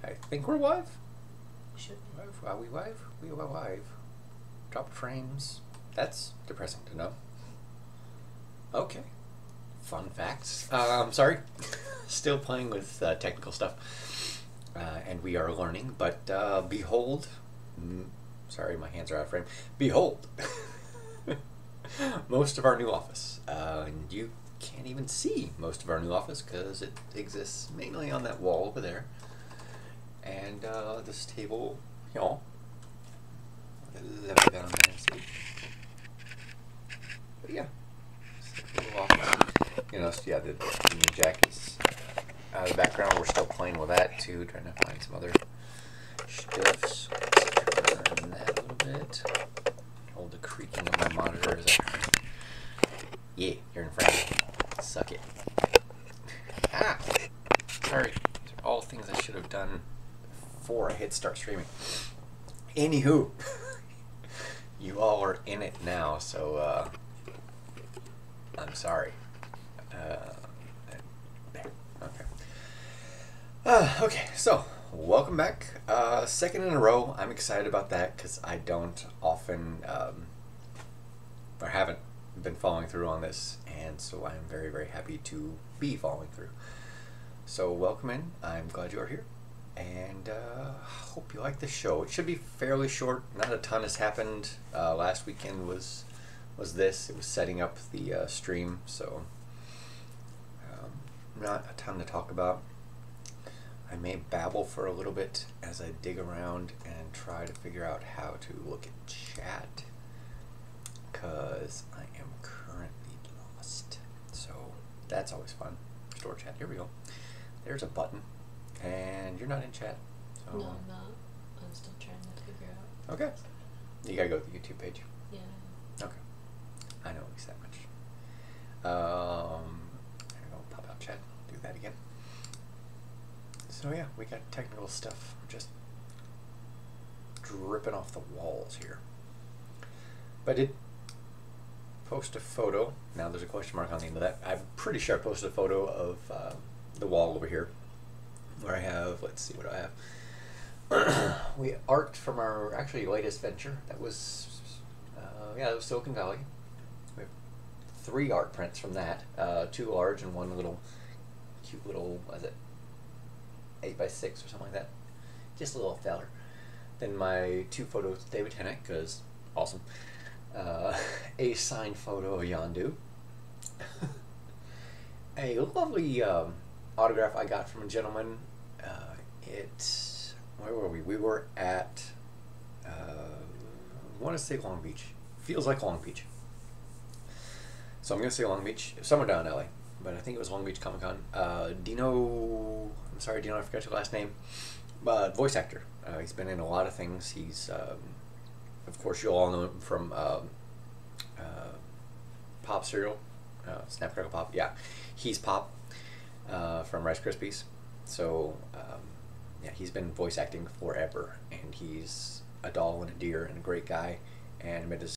I think we're live. Should be. Are we live? We are live. Dropped frames. That's depressing to know. Okay. Fun facts. Sorry. Still playing with technical stuff. And we are learning, but behold. Sorry, my hands are out of frame. Behold. Most of our new office. And you can't even see most of our new office because it exists mainly on that wall over there. And this table, you know, let me down there and see. But yeah, you know, so yeah, the Union Jack is out of the background. We're still playing with that too, trying to find some other stuffs. Turn that a little bit. Hold the creaking of my monitor as I. Yeah, you're in frame. Suck it. Ah, sorry. These are all things I should have done before I hit start streaming. Anywho, you all are in it now, so I'm sorry. There. Okay. Okay, so welcome back. Second in a row. I'm excited about that because I don't often, or haven't been following through on this, and so I'm very, very happy to be following through. So welcome in. I'm glad you are here. And hope you like the show. It should be fairly short. Not a ton has happened. Last weekend was this. It was setting up the stream, so not a ton to talk about. I may babble for a little bit as I dig around and try to figure out how to look at chat, because I am currently lost. So that's always fun. Store chat. Here we go. There's a button. And you're not in chat. So. No, I'm not. I'm still trying to figure out. Okay. You gotta go to the YouTube page. Yeah. Okay. I know at least that much. There we go. Pop out chat. Do that again. So yeah, we got technical stuff just dripping off the walls here. But I did post a photo. Now there's a question mark on the end of that. I'm pretty sure I posted a photo of the wall over here. Where I have, let's see what I have. We arced from our actually latest venture. That was, yeah, that was Silicon Valley. We have 3 art prints from that. 2 large and 1 little, cute little, what is it, 8x6 or something like that. Just a little feller. Then my 2 photos with David Tennant, because awesome. A signed photo of Yondu. A lovely autograph I got from a gentleman. Where were we? We were at, I want to say Long Beach. Feels like Long Beach. So I'm going to say Long Beach. Somewhere down in LA. But I think it was Long Beach Comic Con. Dino, I'm sorry Dino, I forgot your last name. Voice actor. He's been in a lot of things. He's, of course, you'll all know him from Pop cereal. Snap Crackle Pop. Yeah. He's Pop. From Rice Krispies. So, yeah, he's been voice acting forever, and he's a doll and a dear and a great guy. And I met his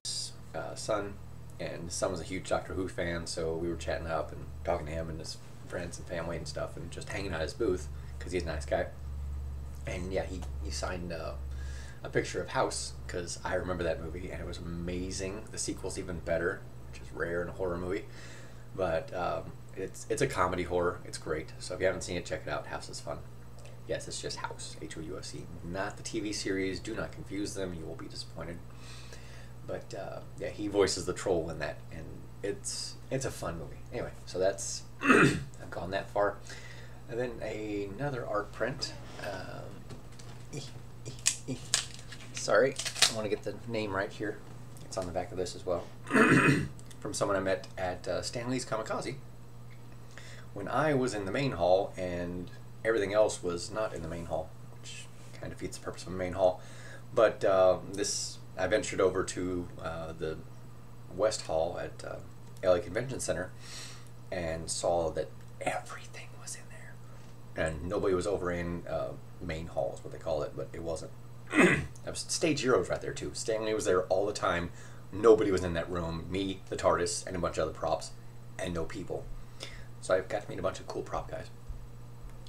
son, and his son was a huge Doctor Who fan, so we were chatting up and talking to him and his friends and family and stuff, and just hanging out at his booth, because he's a nice guy. And yeah, he signed a picture of House, because I remember that movie, and it was amazing. The sequel's even better, which is rare in a horror movie. But, it's a comedy horror. It's great. So if you haven't seen it, check it out. House is fun. Yes, it's just House. House. Not the TV series. Do not confuse them. You will be disappointed. But yeah, he voices the troll in that, and it's a fun movie. Anyway, so that's I've gone that far. And then another art print. Sorry, I want to get the name right here. It's on the back of this as well. From someone I met at Stanley's Kamikaze. When I was in the main hall and everything else was not in the main hall, which kind of defeats the purpose of a main hall. But I ventured over to the West Hall at LA Convention Center and saw that everything was in there. And nobody was over in main hall is what they call it, but it wasn't. That was Stage Zero's right there too. Stanley was there all the time. Nobody was in that room. Me, the TARDIS, and a bunch of other props, and no people. So I got to meet a bunch of cool prop guys.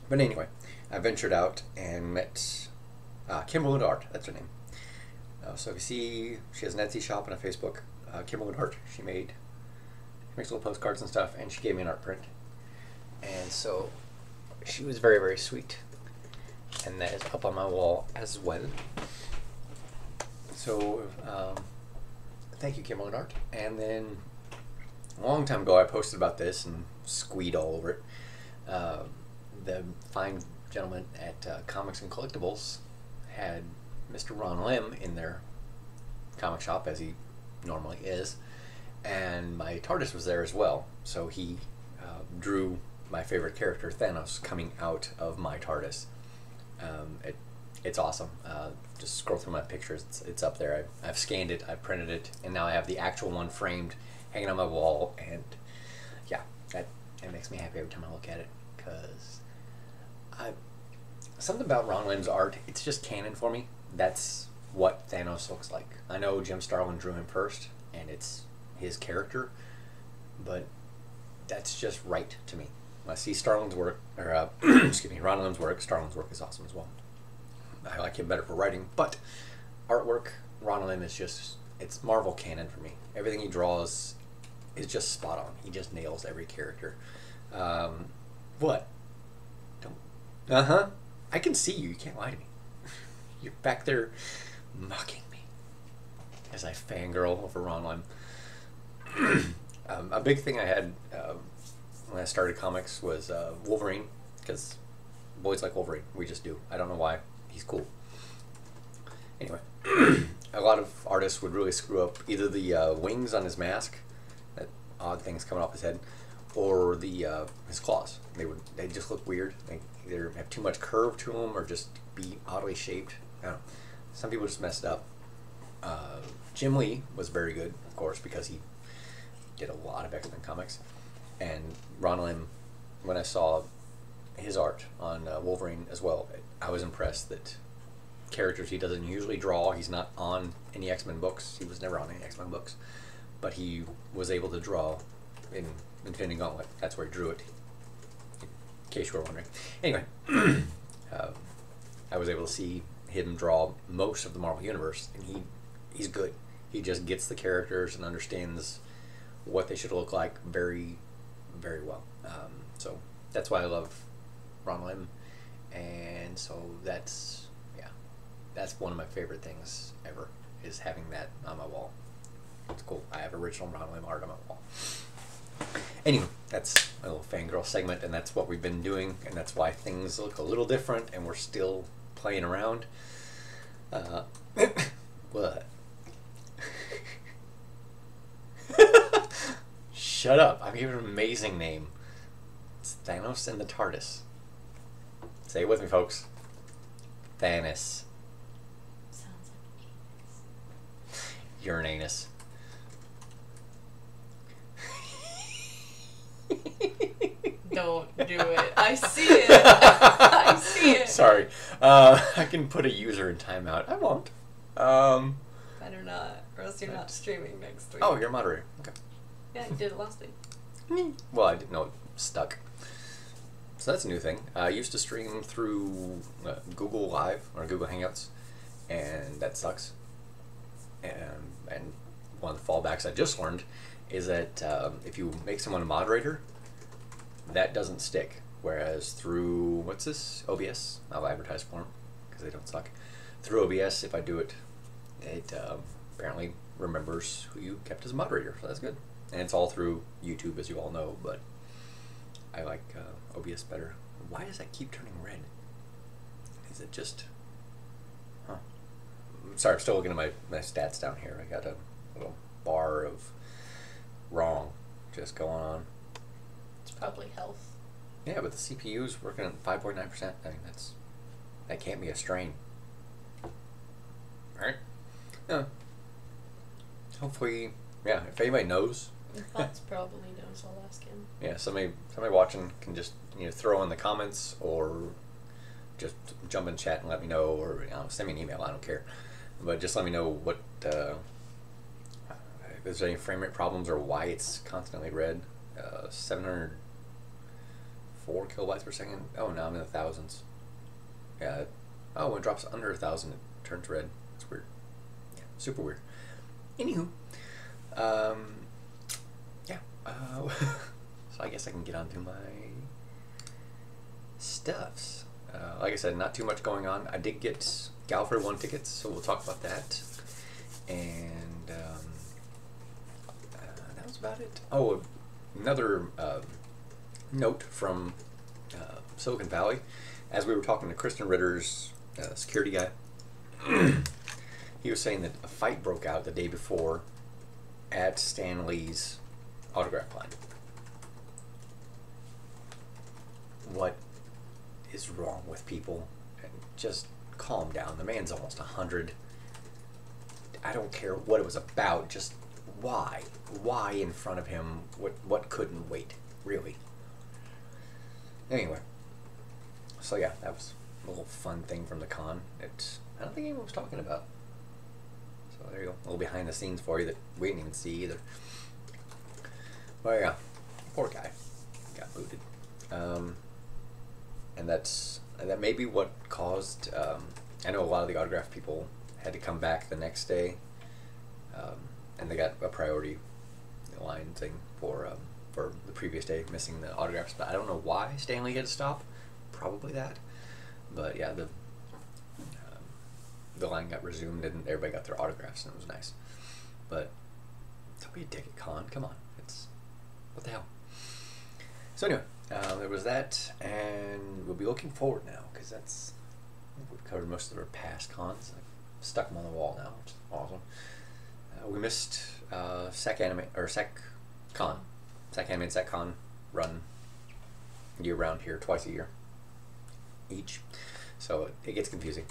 But anyway, I ventured out and met Kimberly Art. That's her name. So if you see, she has an Etsy shop and a Facebook. Kimberly Art. She makes little postcards and stuff, and she gave me an art print. And so she was very, very sweet. And that is up on my wall as well. So thank you, Kimberly Art. And then a long time ago, I posted about this and squeed all over it. The fine gentleman at Comics and Collectibles had Mr. Ron Lim in their comic shop, as he normally is, and my TARDIS was there as well. So he drew my favorite character, Thanos, coming out of my TARDIS. It's awesome. Just scroll through my pictures. It's up there. I've scanned it, I've printed it, and now I have the actual one framed, hanging on my wall. And yeah, it makes me happy every time I look at it, because something about Ron Lim's art, it's just canon for me. That's what Thanos looks like. I know Jim Starlin drew him first, and it's his character, but that's just right to me. When I see Starlin's work, or excuse me, Ron Lim's work, Starlin's work is awesome as well. I like him better for writing, but artwork, Ron Lim is just, it's Marvel canon for me. Everything he draws is just spot on. He just nails every character. What? Don't. I can see you. You can't lie to me. You're back there mocking me as I fangirl over Ron Lim. A big thing I had when I started comics was Wolverine, because boys like Wolverine. We just do. I don't know why. He's cool. Anyway, a lot of artists would really screw up either the wings on his mask, that odd things coming off his head, or the his claws. They just look weird. They either have too much curve to them or just be oddly shaped. I don't know. Some people just messed up. Jim Lee was very good, of course, because he did a lot of X-Men comics. And Ron Lim, when I saw his art on Wolverine as well, I was impressed that characters he doesn't usually draw, he's not on any X-Men books, he was never on any X-Men books, but he was able to draw in Infinity Gauntlet. That's where he drew it, in case you were wondering. Anyway, I was able to see him draw most of the Marvel Universe, and he's good. He just gets the characters and understands what they should look like very, very well. So that's why I love Ron Lim, and so that's one of my favorite things ever, is having that on my wall. It's cool. I have original Ron Lim art on my wall. Anyway, that's a little fangirl segment, and that's what we've been doing, and that's why things look a little different, and we're still playing around. What? Shut up. I gave it an amazing name. It's Thanos and the TARDIS. Say it with me, folks. Thanos. Sounds like anus. You're an anus. Don't do it. I see it. I see it. Sorry. I can put a user in timeout. I won't. Better not, or else you're not streaming next week. Oh, you're a moderator. Okay. Yeah, you did it last week. Well, I didn't know it stuck. So that's a new thing. I used to stream through Google Live or Google Hangouts, and that sucks. And one of the fallbacks I just learned is that if you make someone a moderator, that doesn't stick. Whereas through, what's this? OBS? I'll advertise for them because they don't suck. Through OBS, if I do it, it apparently remembers who you kept as a moderator, so that's good. And it's all through YouTube, as you all know, but I like OBS better. Why does that keep turning red? Is it just... Huh. Sorry, I'm still looking at my stats down here. I got a little bar of wrong just going on. It's probably health. Yeah, but the CPU's working at 5.9%. I mean, that can't be a strain. Alright? Yeah. Hopefully, yeah, if anybody knows... Thoughts probably knows. I'll ask him. Yeah, somebody watching can just throw in the comments or just jump in chat and let me know, or send me an email. I don't care, but just let me know what if there's any frame rate problems or why it's constantly red. 704 kilobytes per second. Oh, now I'm in the thousands. Yeah. Oh, when it drops under 1,000, it turns red. It's weird. Yeah, super weird. Anywho, yeah. So I guess I can get on to my stuffs. Like I said, not too much going on. I did get Gallifrey 1 tickets, so we'll talk about that. And that was about it. Oh, another note from Silicon Valley. As we were talking to Kristen Ritter's security guy, he was saying that a fight broke out the day before at Stan Lee's autograph line. What is wrong with people? And just calm down. The man's almost 100. I don't care what it was about. Just why? Why in front of him? What couldn't wait? Really? Anyway. So yeah, that was a little fun thing from the con. I don't think anyone was talking about. So there you go. A little behind the scenes for you that we didn't even see either. Well, yeah. Poor guy. Got booted. And that may be what caused, I know a lot of the autograph people had to come back the next day, and they got a priority line thing for the previous day, missing the autographs. But I don't know why Stanley had to stop. Probably that. But yeah, the line got resumed and everybody got their autographs, and it was nice. But don't be a dick at con. Come on. What the hell? So anyway, there was that, and we'll be looking forward now, because I think we've covered most of our past cons. I've stuck them on the wall now, which is awesome. We missed SEC Anime, or SEC Con. SEC Anime and SEC Con run year round here, twice a year each. So it gets confusing.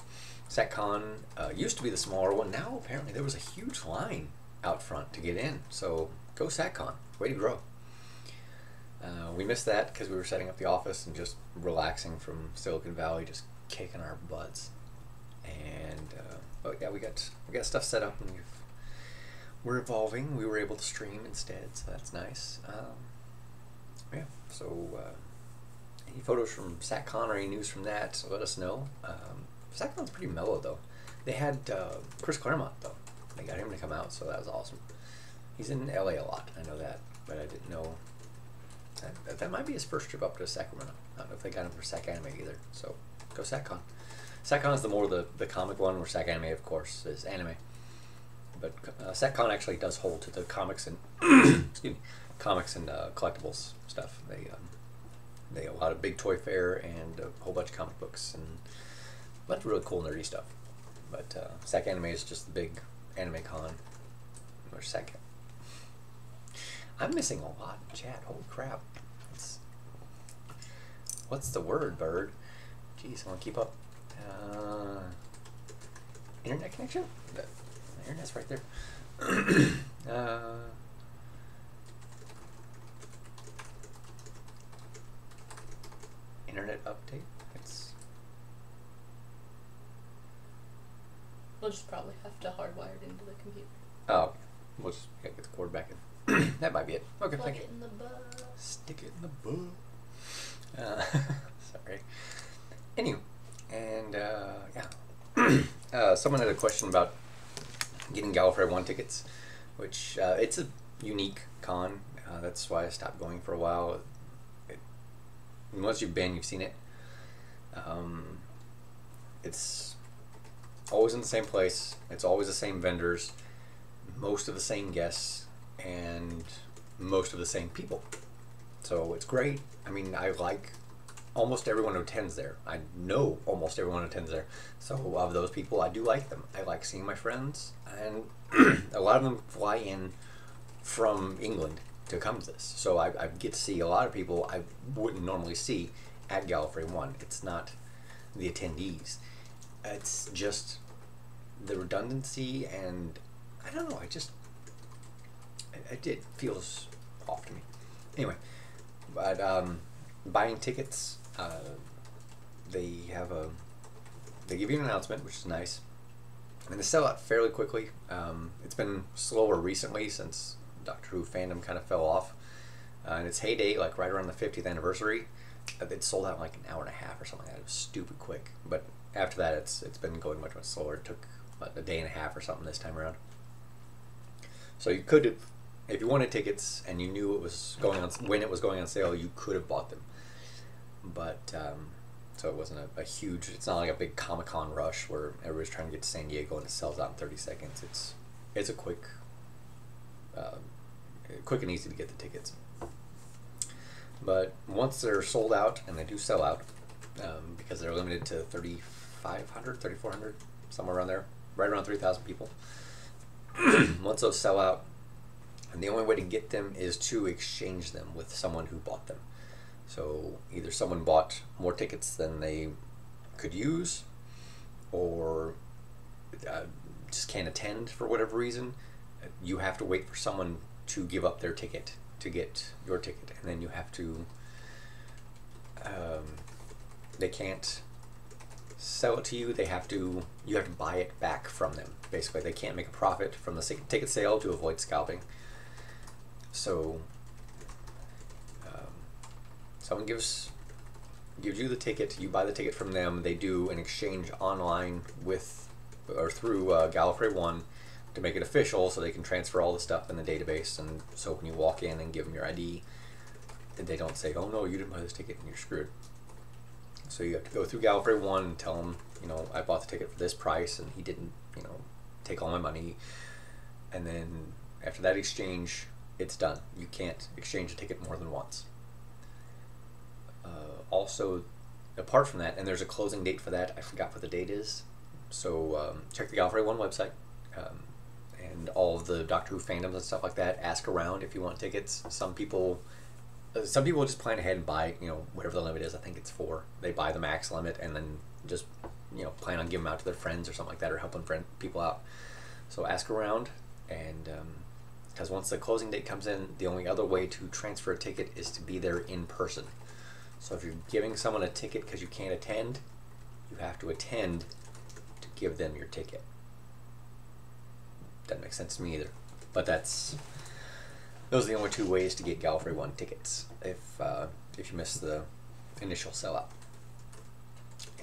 SEC Con used to be the smaller one. Now apparently there was a huge line out front to get in. So go SEC Con. Way to grow. We missed that because we were setting up the office and just relaxing from Silicon Valley, just kicking our butts. And but yeah, we got stuff set up, and we're evolving. We were able to stream instead, so that's nice. Yeah. So any photos from SatCon or any news from that? Let us know. SatCon's pretty mellow though. They had Chris Claremont though. They got him to come out, so that was awesome. He's in LA a lot. I know that, but I didn't know. That might be his first trip up to Sacramento. I don't know if they got him for Sac Anime either. So go SatCon. SatCon is the comic one, where Sac Anime, of course, is anime. But SatCon actually does hold to the comics and excuse me, comics and collectibles stuff. They a lot of big toy fair and a whole bunch of comic books and a bunch of really cool nerdy stuff. But Sac Anime is just the big anime con. Or Sac. I'm missing a lot in chat. Holy crap. What's the word, bird? Jeez, I want to keep up. Internet connection? The internet's right there. Internet update? We'll just probably have to hardwire it into the computer. Oh, okay. We'll just get the cord back in. That might be it. Okay, Plug thank it you. in the butt. Stick it in the butt. Sorry. Anyway, and yeah. Someone had a question about getting Gallifrey 1 tickets, which it's a unique con. That's why I stopped going for a while. Once you've been, you've seen it. It's always in the same place. It's always the same vendors, most of the same guests, and most of the same people. So it's great. I mean, I like almost everyone who attends there. I know almost everyone who attends there. So of those people, I do like them. I like seeing my friends, and a lot of them fly in from England to come to this. So I get to see a lot of people I wouldn't normally see at Gallifrey 1. It's not the attendees. It's just the redundancy, and I don't know, it feels off to me. Anyway, but buying tickets, they give you an announcement, which is nice, and they sell out fairly quickly. It's been slower recently since Doctor Who fandom kind of fell off. In its heyday, like right around the 50th anniversary, It sold out in like an hour and a half or something like that. It was stupid quick. But after that, it's been going much slower. It took a day and a half or something this time around. So you could have, if you wanted tickets and you knew it was going on when it was going on sale, you could have bought them. But so it wasn't a huge. It's not like a big Comic-Con rush where everybody's trying to get to San Diego and it sells out in 30 seconds. It's a quick and easy to get the tickets. But once they're sold out, and they do sell out, because they're limited to 3,500, 3,400, somewhere around there, right around 3,000 people. Once those sell out, and the only way to get them is to exchange them with someone who bought them. So either someone bought more tickets than they could use, or just can't attend for whatever reason. You have to wait for someone to give up their ticket to get your ticket, and then you have to they can't sell it to you. You have to buy it back from them. Basically, they can't make a profit from the ticket sale to avoid scalping. So someone gives you the ticket, you buy the ticket from them. They do an exchange online with or through Gallifrey One to make it official, so they can transfer all the stuff in the database. And so when you walk in and give them your ID, they don't say, "Oh no, you didn't buy this ticket," and you're screwed. So you have to go through Gallifrey One and tell them, I bought the ticket for this price, and he didn't, take all my money. And then after that exchange, it's done. You can't exchange a ticket more than once. Also, apart from that, and there's a closing date for that. I forgot what the date is. So check the Gallifrey One website. And all of the Doctor Who fandoms and stuff like that. Ask around if you want tickets. Some people just plan ahead and buy, whatever the limit is. I think it's 4. They buy the max limit and then just, plan on giving them out to their friends or something like that, or helping people out. So ask around, and because once the closing date comes in, the only other way to transfer a ticket is to be there in person. So if you're giving someone a ticket because you can't attend, you have to attend to give them your ticket. Doesn't make sense to me either. But those are the only 2 ways to get Gallifrey One tickets if you miss the initial sellout.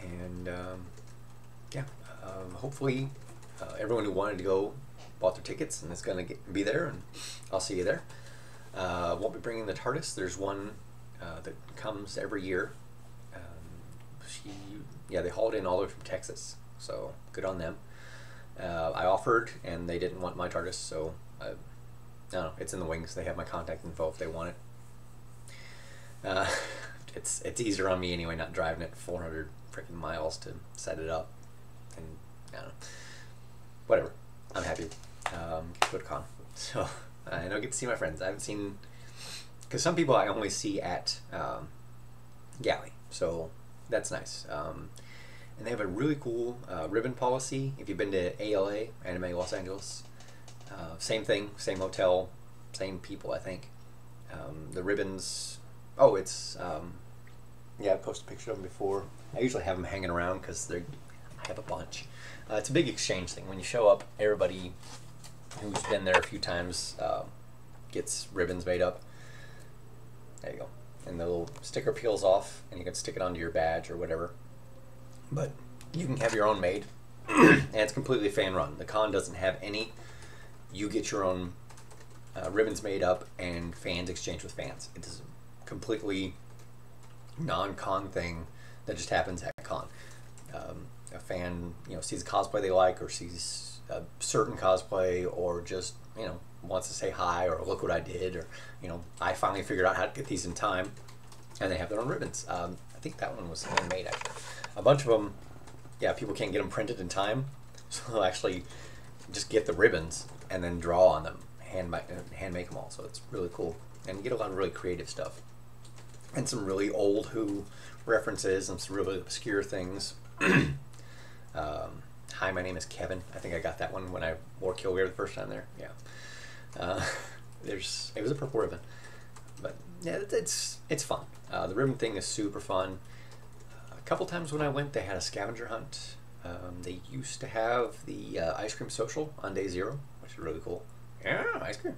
And hopefully everyone who wanted to go bought their tickets and is going to be there, and I'll see you there. Won't be bringing the TARDIS. There's one that comes every year. They hauled in all the way from Texas, so good on them. I offered, and they didn't want my TARDIS, so I don't know. It's in the wings. They have my contact info if they want it. It's easier on me anyway, not driving it 400 freaking miles to set it up, and I don't know. Whatever. I'm happy. Go to con. So I don't get to see my friends. I haven't seen, because some people I only see at Galley, so that's nice. And they have a really cool ribbon policy. If you've been to ALA, Anime Los Angeles, same thing, same hotel, same people, I think. The ribbons, I posted a picture of them before. I usually have them hanging around because I have a bunch. It's a big exchange thing. When you show up, everybody who's been there a few times gets ribbons made up. There you go. And the little sticker peels off, and you can stick it onto your badge or whatever. But you can have your own made, and it's completely fan run. The con doesn't have any. You get your own ribbons made up, and fans exchange with fans. It is a completely non-con thing that just happens at con. A fan, sees a cosplay they like, or sees a certain cosplay, or just wants to say hi, or look what I did, or I finally figured out how to get these in time, and they have their own ribbons. I think that one was handmade actually. A bunch of them, people can't get them printed in time, so they'll actually just get the ribbons and then draw on them, hand make them all. So it's really cool, and you get a lot of really creative stuff, and some really old Who references and some really obscure things. Hi, my name is Kevin. I think I got that one when I wore Killwear the first time there. Yeah, it was a purple ribbon, but yeah, it's fun. The ribbon thing is super fun. A couple times when I went, they had a scavenger hunt. They used to have the ice cream social on day 0, which is really cool. Yeah, ice cream.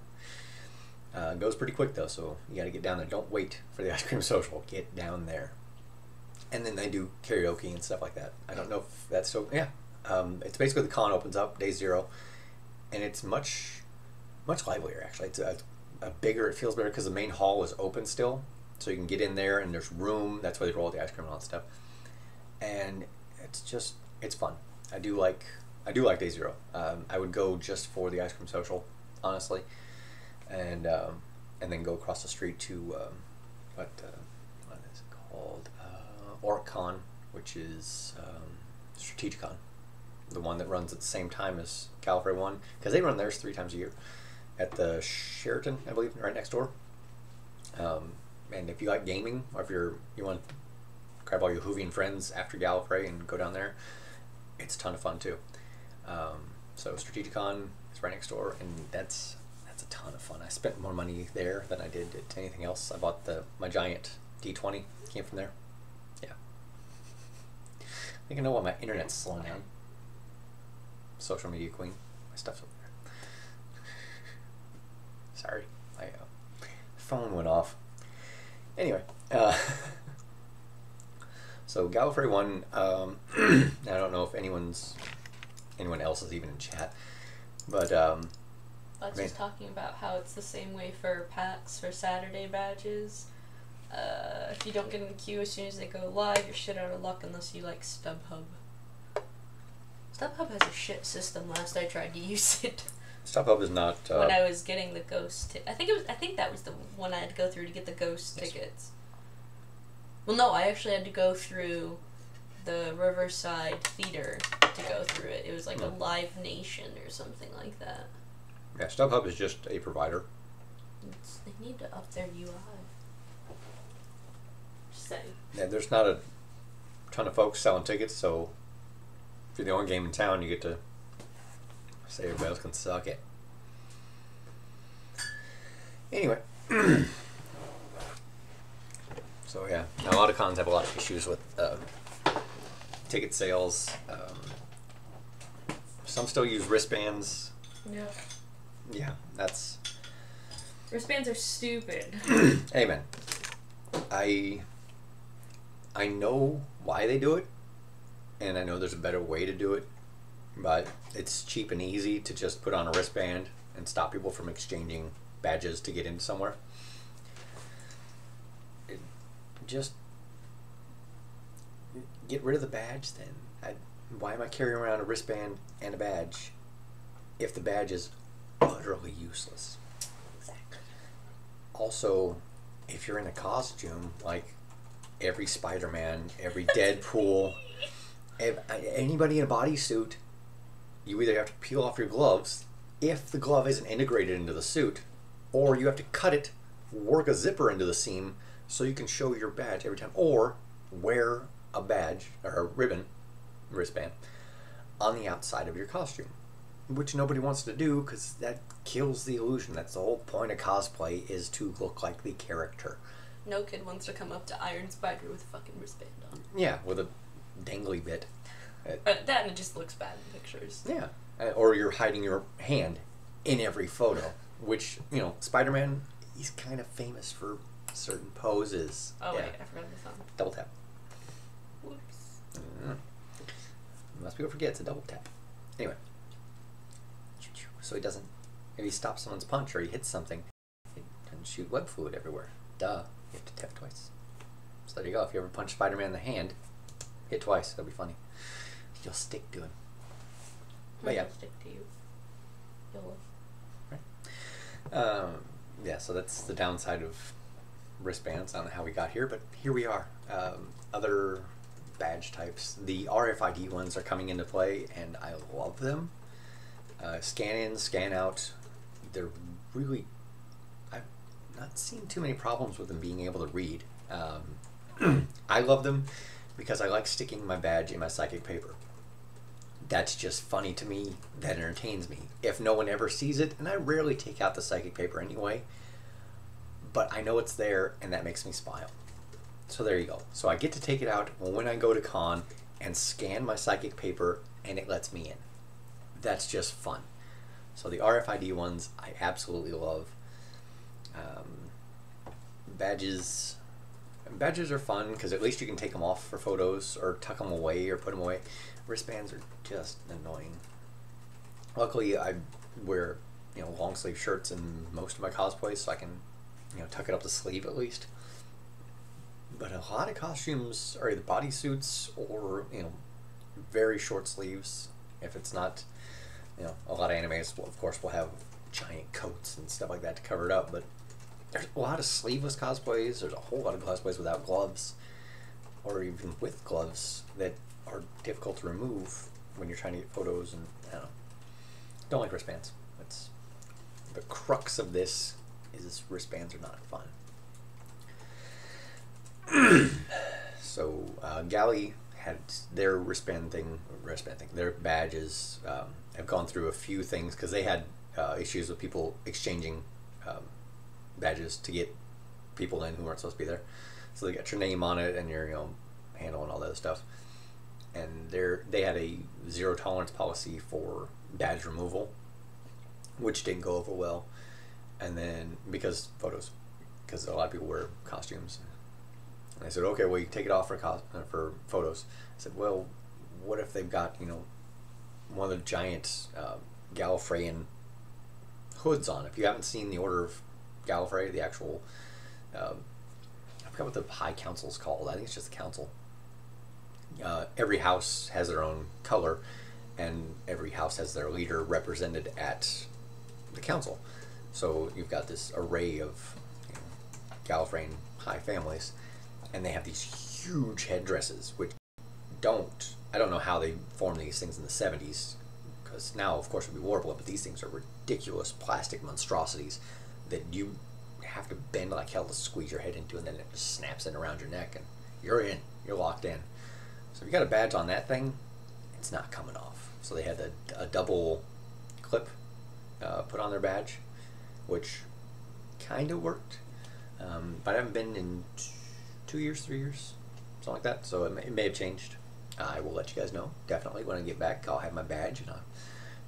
Goes pretty quick though, so you got to get down there. Don't wait for the ice cream social. Get down there. And then they do karaoke and stuff like that. I don't know if that's so. Yeah, it's basically the con opens up day 0, and it's much livelier actually. It's a bigger. It feels better because the main hall is open still, so you can get in there and there's room. That's why they roll the ice cream and all that stuff. And it's fun. I do like day 0. I would go just for the ice cream social, honestly, and then go across the street to what is it called? OrcCon, which is Strategicon, the one that runs at the same time as Gallifrey One, because they run theirs 3 times a year at the Sheraton, I believe, right next door. And if you like gaming, or if you want to grab all your Whovian friends after Gallifrey and go down there, it's a ton of fun too. So Strategicon is right next door, and that's a ton of fun. I spent more money there than I did at anything else. I bought my giant D20, came from there. Yeah. I think I know why my internet's slowing down. Social media queen. My stuff's over there. Sorry, my phone went off. Anyway, so Gallifrey 1, I don't know if anyone else is even in chat, but I was just talking about how it's the same way for packs for Saturday badges. If you don't get in the queue as soon as they go live, you're shit out of luck unless you like StubHub. StubHub has a shit system. Last I tried to use it. StubHub is not. When I was getting the ghost, I think that was the one I had to go through to get the ghost tickets. Well, no, I actually had to go through the Riverside Theater to go through it. It was like a Live Nation or something like that. Yeah, StubHub is just a provider. They need to up their UI. Just saying. Yeah, there's not a ton of folks selling tickets, so if you're the only game in town, you get to say everybody else can suck it. Anyway. So yeah, now, a lot of cons have a lot of issues with ticket sales. Some still use wristbands. Yeah. Yeah, that's... Wristbands are stupid. Amen. I know why they do it, and I know there's a better way to do it, but it's cheap and easy to just put on a wristband and stop people from exchanging badges to get into somewhere. Just get rid of the badge then. Why am I carrying around a wristband and a badge if the badge is utterly useless? Exactly. Also, if you're in a costume, like every Spider-Man, every Deadpool, anybody in a bodysuit, you either have to peel off your gloves if the glove isn't integrated into the suit, or you have to cut it, work a zipper into the seam so you can show your badge every time, or wear a badge or a wristband on the outside of your costume, which nobody wants to do because that kills the illusion. That's the whole point of cosplay, is to look like the character. No kid wants to come up to Iron Spider with a fucking wristband on. Yeah, with a dangly bit. That and it just looks bad in pictures. Yeah, or you're hiding your hand in every photo, which, you know, Spider-Man, he's kind of famous for certain poses. Oh yeah. wait, I forgot the song. Double tap. Whoops. Most people forget it's a double tap. Anyway. So he doesn't, if he stops someone's punch or he hits something, it doesn't shoot web fluid everywhere. Duh. You have to tap twice. So there you go. If you ever punch Spider-Man in the hand, hit twice. That'll be funny. You'll stick to him. But yeah. I'll stick to you. YOLO. Right. Yeah, so that's the downside of wristbands. I don't know how we got here, but here we are. Other badge types. The RFID ones are coming into play, and I love them. Scan in, scan out. They're really... I've not seen too many problems with them being able to read. I love them because I like sticking my badge in my psychic paper. That's just funny to me. That entertains me. If no one ever sees it, and I rarely take out the psychic paper anyway, but I know it's there, and that makes me smile. So there you go. So I get to take it out when I go to con and scan my psychic paper, and it lets me in. That's just fun. So the RFID ones I absolutely love. Badges. Badges are fun because at least you can take them off for photos or tuck them away or put them away. Wristbands are just annoying. Luckily, I wear long sleeve shirts in most of my cosplays, so I can tuck it up the sleeve at least. But a lot of costumes are either bodysuits or very short sleeves. If it's not, a lot of animes, of course, will have giant coats and stuff like that to cover it up. But there's a lot of sleeveless cosplays. There's a whole lot of cosplays without gloves, or even with gloves that are difficult to remove when you're trying to get photos. And I don't like wristbands. It's the crux of this is wristbands are not fun. So Galley had their wristband thing, their badges have gone through a few things because they had issues with people exchanging badges to get people in who weren't supposed to be there. So they got your name on it and your handle and all that other stuff. And they had a zero tolerance policy for badge removal, which didn't go over well. And then because a lot of people wear costumes. And I said, okay, well, you take it off for photos. I said, well, what if they've got, one of the giant Gallifreyan hoods on? If you haven't seen the Order of Gallifrey, the actual, I forgot what the High Council's called. I think it's just the Council. Every house has their own color, and every house has their leader represented at the council. So you've got this array of Gallifreyan high families, and they have these huge headdresses, which I don't know how they formed these things in the 70s, because now, of course, it would be warpable, but these things are ridiculous plastic monstrosities that you have to bend like hell to squeeze your head into, and then it just snaps in around your neck, and you're locked in. So if you got a badge on that thing, it's not coming off. So they had a double clip put on their badge, which kind of worked, but I haven't been in 2 years, 3 years, something like that. So it may have changed. I will let you guys know. Definitely when I get back, I'll have my badge and I'll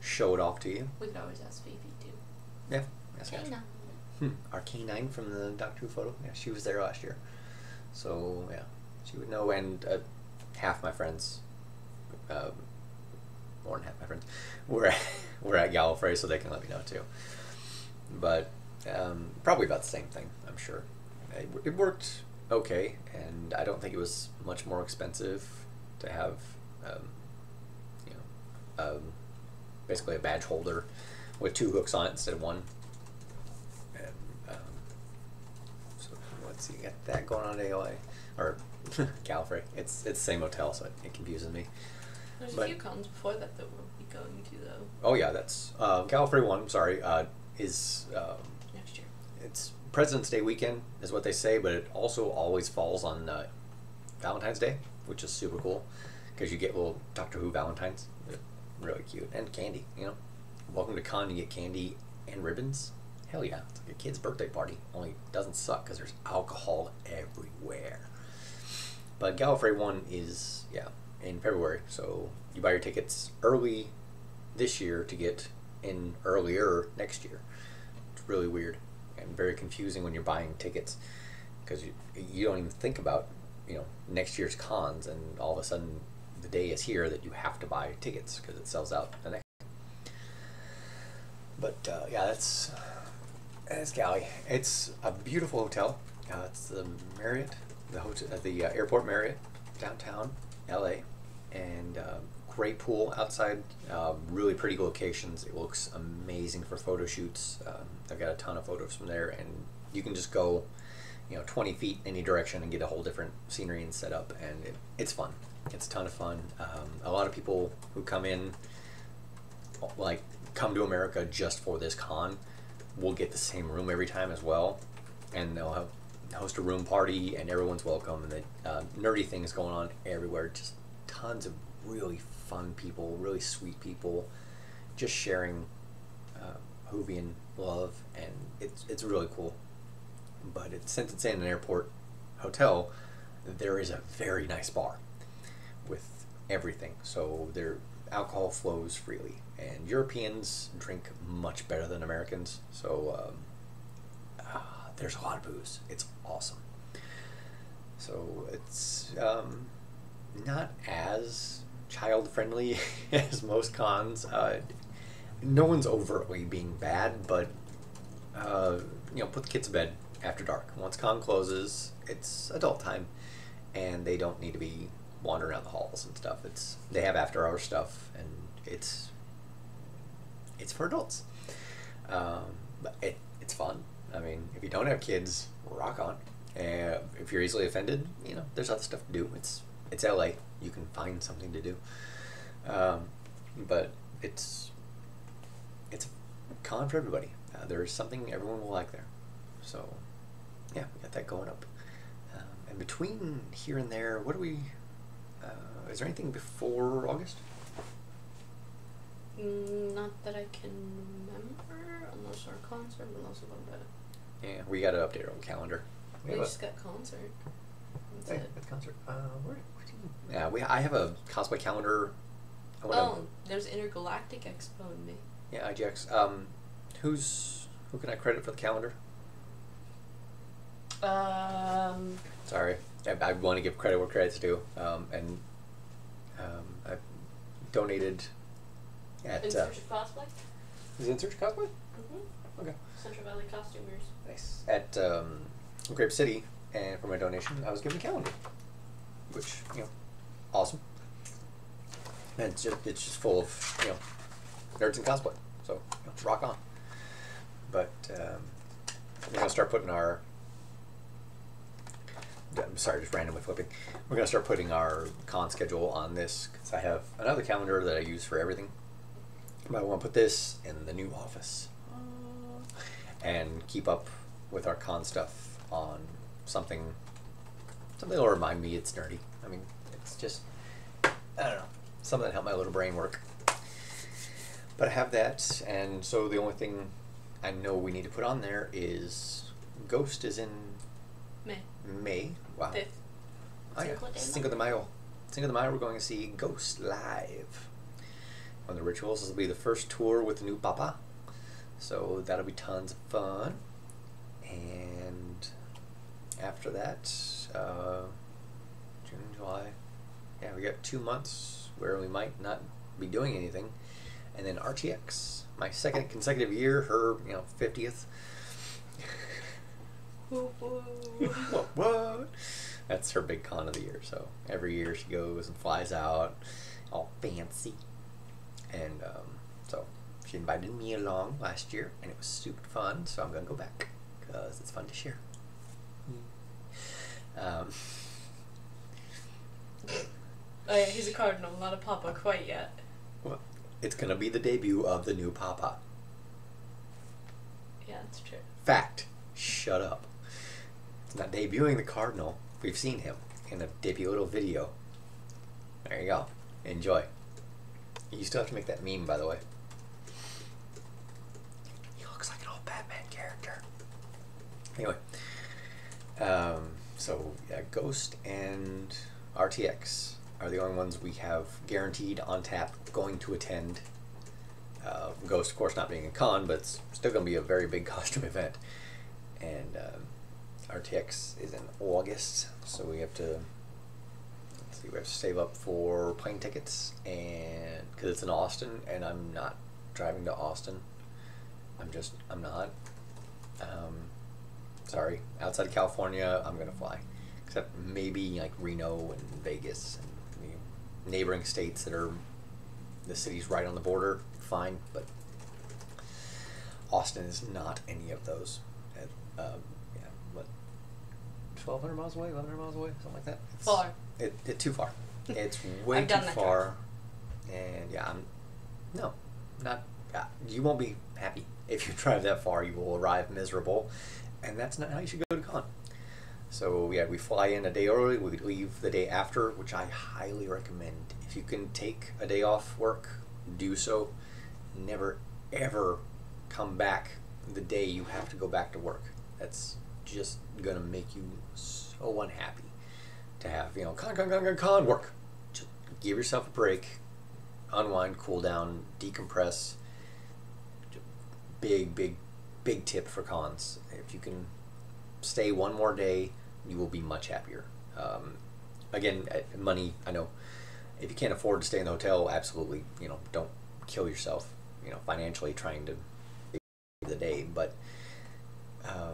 show it off to you. We could always ask Phoebe too. Yeah, ask her. Our K9 from the Doctor Who photo. Yeah, she was there last year, so yeah, she would know. And half my friends, more than half my friends, were at Gallifrey, so they can let me know too. But probably about the same thing, I'm sure. It worked okay, and I don't think it was much more expensive to have, basically a badge holder with 2 hooks on it instead of 1. And so let's see, you got that going on at ALA or Gallifrey. It's the same hotel, so it confuses me. There's a few cons before that we'll be going to though. Oh yeah, that's Gallifrey 1. Sorry, is Next year. It's President's Day weekend is what they say, but it also always falls on Valentine's Day, which is super cool because you get little Doctor Who Valentines. They're really cute, and candy. Welcome to con. You get candy and ribbons. Hell yeah, it's like a kid's birthday party. Only it doesn't suck because there's alcohol everywhere. But Gallifrey 1 is in February, so you buy your tickets early this year to get in earlier next year. It's really weird and very confusing when you're buying tickets because you don't even think about next year's cons, and all of a sudden the day is here that you have to buy tickets because it sells out the next. But that's Galley. It's a beautiful hotel. It's the Marriott, the airport Marriott, downtown LA, and great pool outside. Really pretty locations. It looks amazing for photo shoots. I've got a ton of photos from there, and you can just go 20 feet any direction and get a whole different scenery and setup, and it's fun. It's a ton of fun. A lot of people who come in, come to America just for this con, will get the same room every time as well, and they'll host a room party, and everyone's welcome, and the nerdy things going on everywhere. Just tons of really fun people, really sweet people, just sharing Whovian love, and it's really cool. But since it's in an airport hotel, there is a very nice bar with everything. So their alcohol flows freely, and Europeans drink much better than Americans. So there's a lot of booze. It's awesome. So it's not as child friendly as most cons. No one's overtly being bad, but put the kids to bed after dark. Once con closes, it's adult time, and they don't need to be wandering around the halls and stuff. They have after hour stuff, and it's for adults. But it's fun. I mean, if you don't have kids, rock on. If you're easily offended, there's other stuff to do. It's LA. You can find something to do. But it's a con for everybody. There's something everyone will like there. So, yeah, we got that going up. And between here and there, what do we... is there anything before August? Not that I can remember, unless our concert, unless a little bit. Yeah, we got to update our own calendar. We just got concert. That's it. That's concert. I have a cosplay calendar. There's Intergalactic Expo in May. Yeah, IGX. Who can I credit for the calendar? Sorry, I want to give credit where credit's due. I donated at. In Search of Cosplay. Is it In Search of Cosplay? Mhm. Okay. Central Valley Costumers. Nice. At Grape City, and for my donation, I was given a calendar, which awesome. And it's just full of nerds and cosplay. So rock on. But we're gonna start putting our. I'm sorry, just randomly flipping. We're gonna start putting our con schedule on this because I have another calendar that I use for everything. But I want to put this in the new office and keep up with our con stuff on something that'll remind me it's nerdy. I mean, it's just, I don't know, something that help my little brain work. But I have that, and so the only thing I know we need to put on there is Ghost is in May. Wow. 5th. Oh yeah, Cinco de Mayo. Cinco de Mayo, we're going to see Ghost live. On the rituals, this will be the first tour with the new Papa. So that'll be tons of fun. And after that, June, July, yeah, we got 2 months where we might not be doing anything. And then RTX, my second consecutive year, her 50th. What? That's her big con of the year. So every year she goes and flies out, all fancy. And so she invited me along last year, and it was super fun. So I'm gonna go back because it's fun to share. Oh yeah, he's a cardinal, not a papa quite yet. Well, it's gonna be the debut of the new Papa. Yeah, that's true. Fact. Shut up. It's not debuting the cardinal. We've seen him in a debut little video. There you go. Enjoy. You still have to make that meme, by the way. He looks like an old Batman character. Anyway. So, yeah, Ghost and RTX are the only ones we have guaranteed on tap going to attend. Ghost, of course, not being a con, but it's still going to be a very big costume event. And RTX is in August, so we have to save up for plane tickets, and because it's in Austin, and I'm not driving to Austin. I'm not. Sorry, outside of California, I'm gonna fly, except maybe like Reno and Vegas and the neighboring states that are the cities right on the border. Fine, but Austin is not any of those. What, 1,200 miles away, 1,100 miles away, something like that. It's far. It's too far. It's way too far. And yeah, you won't be happy if you drive that far. You will arrive miserable, and that's not how you should go to con. So yeah, we fly in a day early. We leave the day after, which I highly recommend. If you can take a day off work, do so. Never ever come back the day you have to go back to work. That's just gonna make you so unhappy to have con work. Just give yourself a break, unwind, cool down, decompress. Big tip for cons. If you can stay one more day, you will be much happier. Again, money, I know, if you can't afford to stay in the hotel, absolutely, don't kill yourself, financially trying to save the day. But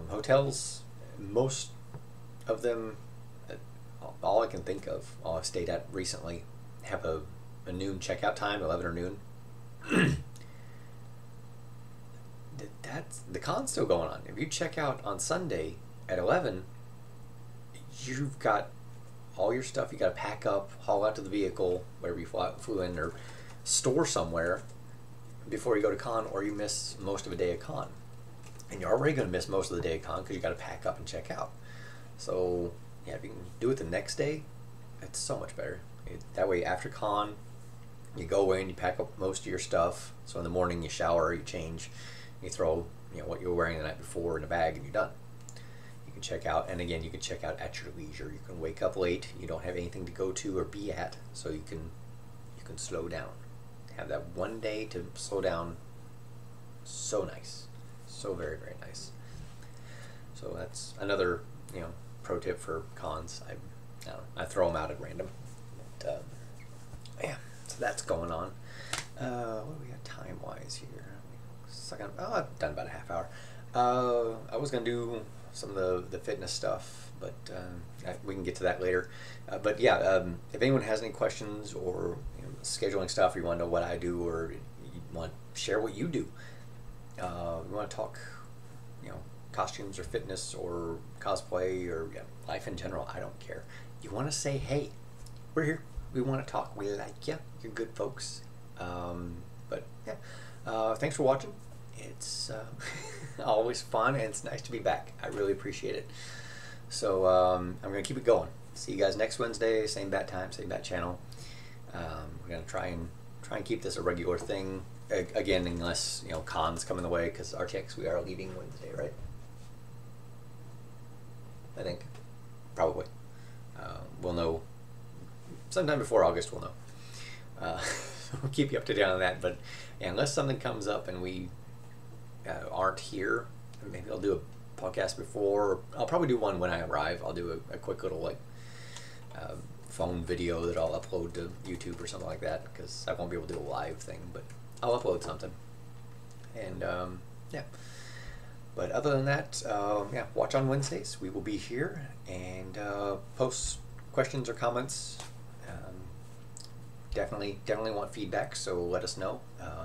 hotels, most of them, all I can think of, all I've stayed at recently, have a noon checkout time, 11 or noon. That's the con's still going on. If you check out on Sunday at 11, you've got all your stuff you got to pack up, haul out to the vehicle, wherever you flew in, or store somewhere before you go to con, or you miss most of a day of con. And you're already going to miss most of the day of con because you got to pack up and check out. So yeah, if you can do it the next day, it's so much better. That way, after con, you go in, you pack up most of your stuff. So in the morning, you shower, you change, you throw what you were wearing the night before in a bag, and you're done. You can check out, and again, you can check out at your leisure. You can wake up late. You don't have anything to go to or be at, so you can slow down. Have that one day to slow down. So nice, so very, very nice. So that's another pro tip for cons. I don't know, I throw them out at random. But, yeah, so that's going on. What do we got time wise here? I've done about a half hour. I was gonna do some of the fitness stuff, but we can get to that later. But yeah, if anyone has any questions or scheduling stuff, or you want to know what I do, or you want to share what you do, you want to talk, costumes or fitness or cosplay or life in general, I don't care. You want to say, hey, we're here. We want to talk. We like you. You're good folks. But yeah, thanks for watching. It's always fun, and it's nice to be back. I really appreciate it. So I'm going to keep it going. See you guys next Wednesday, same bat time, same bat channel. We're going to try and keep this a regular thing. Again, unless cons come in the way, because RTX, we are leaving Wednesday, right? I think probably. We'll know sometime before August. We'll know. We'll keep you up to date on that. But yeah, unless something comes up and we aren't here, maybe I'll do a podcast before. I'll probably do one when I arrive. I'll do a quick little phone video that I'll upload to YouTube or something like that, because I won't be able to do a live thing, but I'll upload something. And yeah. But other than that, yeah, watch on Wednesdays. We will be here, and post questions or comments. Definitely want feedback, so let us know.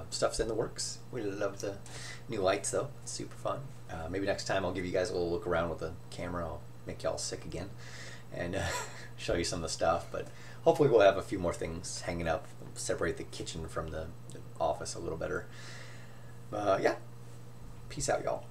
Stuff's in the works. We love the new lights, though. It's super fun. Maybe next time I'll give you guys a little look around with the camera. I'll make y'all sick again and show you some of the stuff. But hopefully we'll have a few more things hanging up. Separate the kitchen from the office a little better. Yeah. Peace out, y'all.